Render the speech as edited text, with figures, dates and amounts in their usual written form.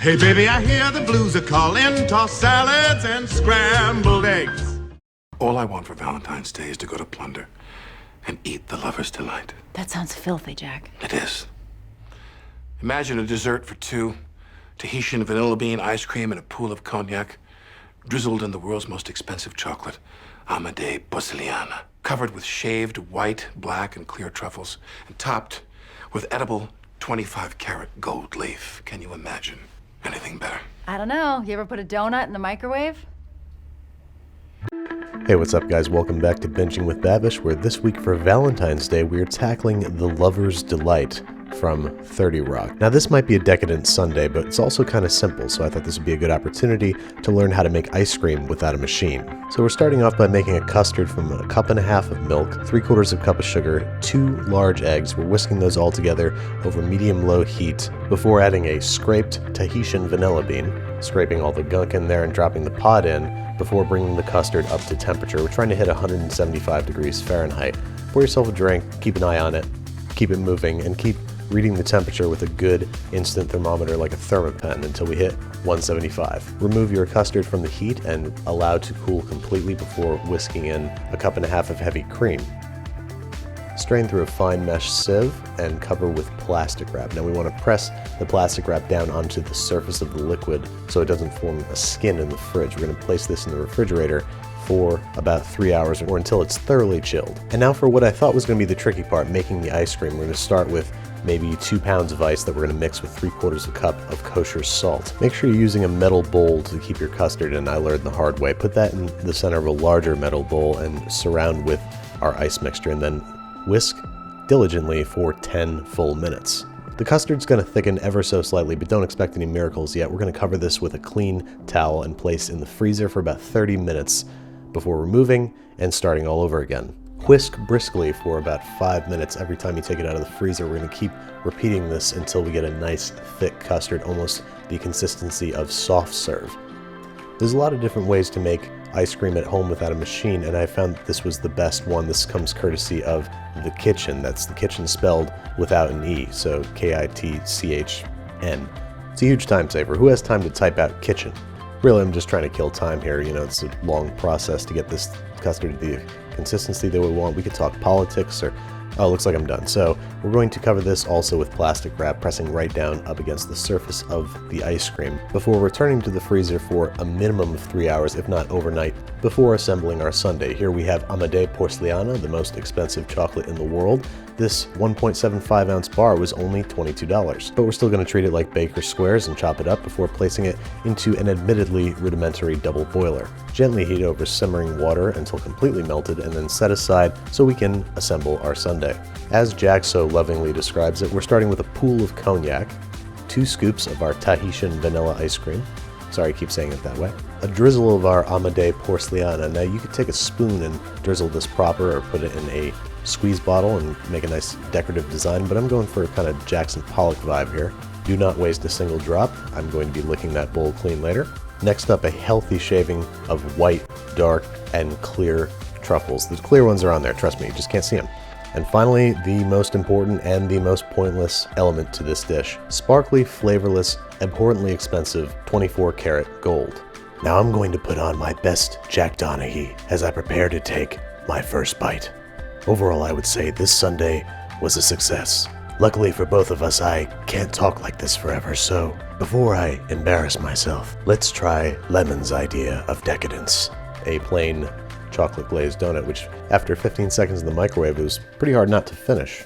Hey baby, I hear the blues are calling, tossed salads and scrambled eggs. All I want for Valentine's Day is to go to Plunder and eat the lover's delight. That sounds filthy, Jack. It is. Imagine a dessert for two, Tahitian vanilla bean ice cream in a pool of cognac, drizzled in the world's most expensive chocolate, Amade Porceliana, covered with shaved white, black, and clear truffles, and topped with edible 25-karat gold leaf. Can you imagine anything better? I don't know. You ever put a donut in the microwave? Hey, what's up guys? Welcome back to Binging with Babish, where this week for Valentine's Day we are tackling The Lover's Delight from 30 Rock. Now this might be a decadent sundae, but it's also kind of simple, so I thought this would be a good opportunity to learn how to make ice cream without a machine. So we're starting off by making a custard from 1.5 cups of milk, 3/4 cup of sugar, 2 large eggs. We're whisking those all together over medium-low heat before adding a scraped Tahitian vanilla bean, scraping all the gunk in there and dropping the pod in before bringing the custard up to temperature. We're trying to hit 175 degrees Fahrenheit. Pour yourself a drink, keep an eye on it, keep it moving, and keep reading the temperature with a good instant thermometer like a thermopen until we hit 175. Remove your custard from the heat and allow to cool completely before whisking in 1.5 cups of heavy cream. Strain through a fine mesh sieve and cover with plastic wrap. Now we want to press the plastic wrap down onto the surface of the liquid so it doesn't form a skin in the fridge. We're going to place this in the refrigerator for about 3 hours or until it's thoroughly chilled. And now for what I thought was going to be the tricky part, making the ice cream. We're going to start with maybe 2 pounds of ice that we're going to mix with 3/4 cup of kosher salt. Make sure you're using a metal bowl to keep your custard in. I learned the hard way. Put that in the center of a larger metal bowl and surround with our ice mixture, and then whisk diligently for 10 full minutes. The custard's going to thicken ever so slightly, but don't expect any miracles yet. We're going to cover this with a clean towel and place in the freezer for about 30 minutes before removing and starting all over again. Whisk briskly for about 5 minutes every time you take it out of the freezer. We're going to keep repeating this until we get a nice thick custard, almost the consistency of soft serve. There's a lot of different ways to make ice cream at home without a machine, and I found that this was the best one. This comes courtesy of The Kitchen. That's The Kitchen spelled without an E, so Kitchen. It's a huge time saver. Who has time to type out kitchen? Really, I'm just trying to kill time here. You know, it's a long process to get this custard to the consistency that we want. We could talk politics or... Oh, looks like I'm done. So we're going to cover this also with plastic wrap, pressing right down up against the surface of the ice cream before returning to the freezer for a minimum of 3 hours, if not overnight, before assembling our sundae. Here we have Amade Porceliana, the most expensive chocolate in the world. This 1.75 ounce bar was only $22, but we're still going to treat it like Baker squares and chop it up before placing it into an admittedly rudimentary double boiler. Gently heat over simmering water until completely melted and then set aside so we can assemble our sundae. As Jack so lovingly describes it, we're starting with a pool of cognac, 2 scoops of our Tahitian vanilla ice cream. Sorry, I keep saying it that way. A drizzle of our Amade Porceliana. Now you could take a spoon and drizzle this proper or put it in a squeeze bottle and make a nice decorative design, but I'm going for a kind of Jackson Pollock vibe here. Do not waste a single drop. I'm going to be licking that bowl clean later. Next up, a healthy shaving of white, dark, and clear truffles. The clear ones are on there, trust me, you just can't see them. And finally, the most important and the most pointless element to this dish, sparkly, flavorless, abhorrently expensive 24-karat gold. Now I'm going to put on my best Jack Donaghy as I prepare to take my first bite. Overall, I would say this sundae was a success. Luckily for both of us, I can't talk like this forever, so before I embarrass myself, let's try Lemon's idea of decadence. A plain chocolate glazed donut, which after 15 seconds in the microwave, it was pretty hard not to finish.